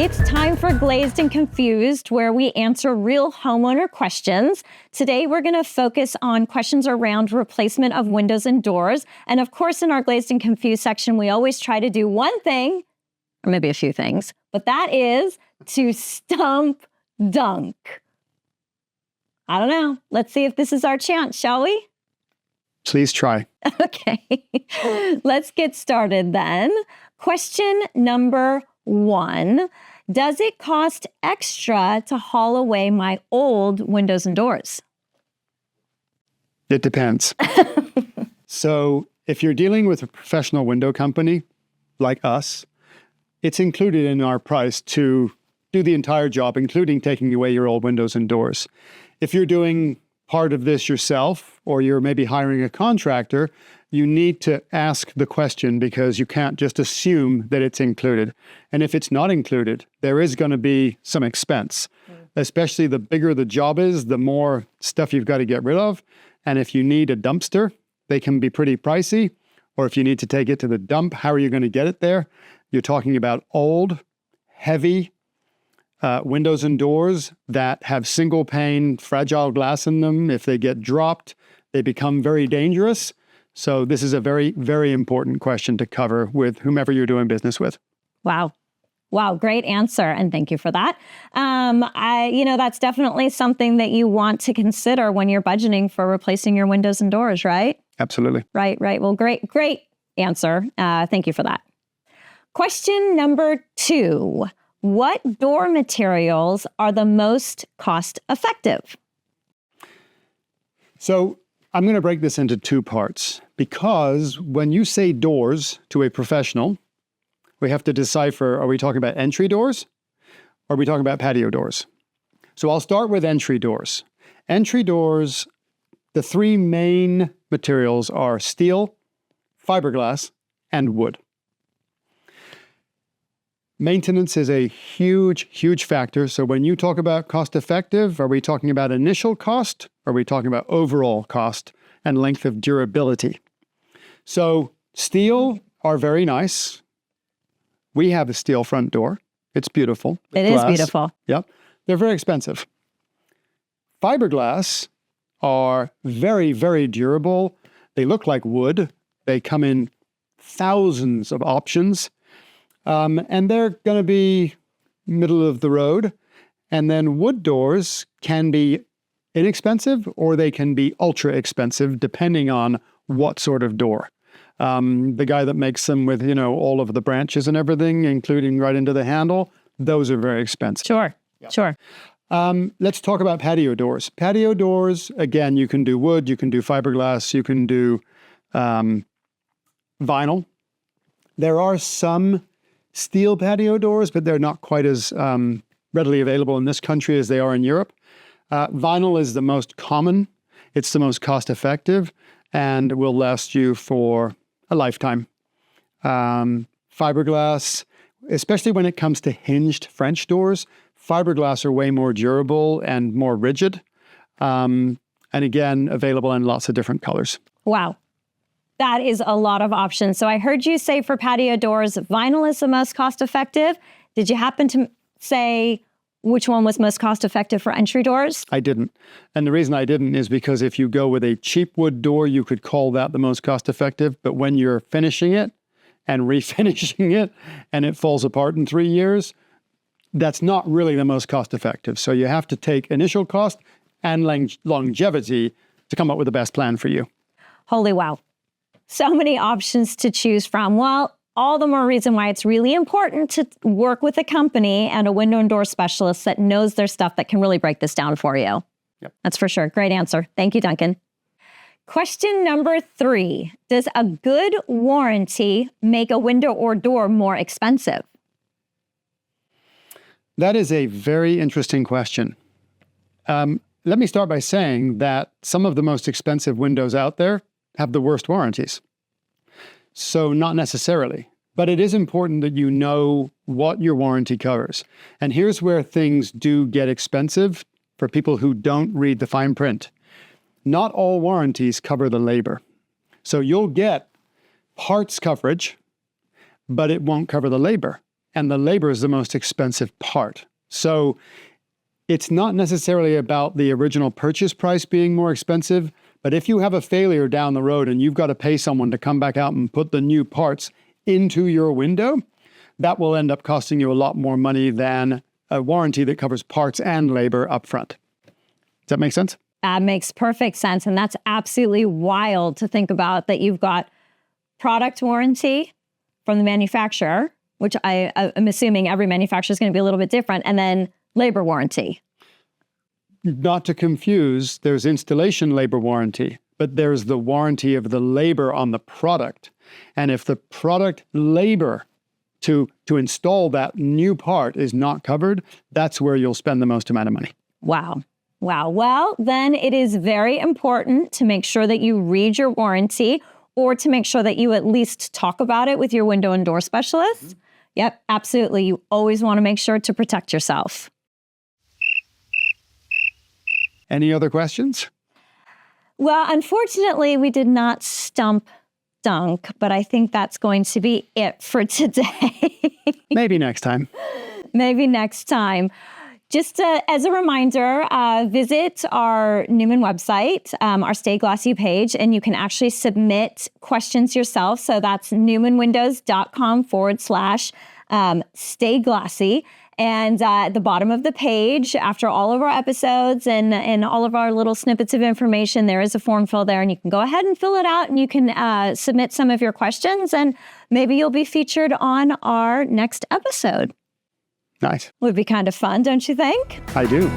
It's time for Glazed and Confused, where we answer real homeowner questions. Today, we're going to focus on questions around replacement of windows and doors. And of course, in our Glazed and Confused section, we always try to do one thing, or maybe a few things, but that is to stump Dunk. I don't know. Let's see if this is our chance, shall we? Please try. Okay. Let's get started then. Question number 1. Does it cost extra to haul away my old windows and doors? It depends. So if you're dealing with a professional window company like us, it's included in our price to do the entire job, including taking away your old windows and doors. If you're doing part of this yourself, or you're maybe hiring a contractor, you need to ask the question because you can't just assume that it's included. And if it's not included, there is going to be some expense. Especially the bigger the job is, the more stuff you've got to get rid of. And if you need a dumpster, they can be pretty pricey. Or if you need to take it to the dump, how are you going to get it there? You're talking about old, heavy windows and doors that have single pane, fragile glass in them. If they get dropped, they become very dangerous. So this is a very, very important question to cover with whomever you're doing business with. Wow. Great answer. And thank you for that. That's definitely something that you want to consider when you're budgeting for replacing your windows and doors, right? Absolutely. Right. Well, great answer. Thank you for that. Question number 2. What door materials are the most cost effective? So I'm going to break this into 2 parts because when you say doors to a professional, we have to decipher, are we talking about entry doors or are we talking about patio doors? So I'll start with entry doors. Entry doors, the 3 main materials are steel, fiberglass, and wood. Maintenance is a huge, huge factor. So when you talk about cost effective, are we talking about initial cost? Or are we talking about overall cost and length of durability? So steel are very nice. We have a steel front door. It's beautiful. It is beautiful. Yep. They're very expensive. Fiberglass are very, very durable. They look like wood. They come in thousands of options. And they're going to be middle of the road. And then wood doors can be inexpensive or they can be ultra expensive depending on what sort of door. The guy that makes them with, all of the branches and everything, including right into the handle, those are very expensive. Sure. Let's talk about patio doors. Patio doors, again, you can do wood, you can do fiberglass, you can do vinyl. There are some steel patio doors, but they're not quite as readily available in this country as they are in Europe. Vinyl is the most common. It's the most cost effective and will last you for a lifetime. Fiberglass, especially when it comes to hinged French doors, fiberglass are way more durable and more rigid. And again, available in lots of different colors. Wow. That is a lot of options. So I heard you say for patio doors, vinyl is the most cost effective. Did you happen to say which one was most cost effective for entry doors? I didn't. And the reason I didn't is because if you go with a cheap wood door, you could call that the most cost effective. But when you're finishing it and refinishing it and it falls apart in 3 years, that's not really the most cost effective. So you have to take initial cost and longevity to come up with the best plan for you. Holy wow. So many options to choose from. Well, all the more reason why it's really important to work with a company and a window and door specialist that knows their stuff that can really break this down for you. Yep. That's for sure. Great answer. Thank you, Duncan. Question number 3. Does a good warranty make a window or door more expensive? That is a very interesting question. Let me start by saying that some of the most expensive windows out there have the worst warranties. So not necessarily, but it is important that you know what your warranty covers. And here's where things do get expensive for people who don't read the fine print. Not all warranties cover the labor. So you'll get parts coverage, but it won't cover the labor. and the labor is the most expensive part. So it's not necessarily about the original purchase price being more expensive, but if you have a failure down the road and you've got to pay someone to come back out and put the new parts into your window, that will end up costing you a lot more money than a warranty that covers parts and labor upfront. Does that make sense? That makes perfect sense. And that's absolutely wild to think about, that you've got product warranty from the manufacturer, which I'm assuming every manufacturer is going to be a little bit different, and then labor warranty. Not to confuse, there's installation labor warranty, but there's the warranty of the labor on the product. And if the product labor to install that new part is not covered, that's where you'll spend the most amount of money. Wow. Wow. Well, then it is very important to make sure that you read your warranty, or to make sure that you at least talk about it with your window and door specialist. Mm-hmm. Yep, absolutely. You always want to make sure to protect yourself. Any other questions? Well, unfortunately, we did not stump Dunk, but I think that's going to be it for today. Maybe next time. Maybe next time. Just as a reminder, visit our Newman website, our Stay Glassy page, and you can actually submit questions yourself. So that's newmanwindows.com/Stay Glassy. And at the bottom of the page, after all of our episodes and all of our little snippets of information, there is a form fill there, and you can go ahead and fill it out, and you can submit some of your questions, and maybe you'll be featured on our next episode. Nice. Would be kind of fun, don't you think? I do.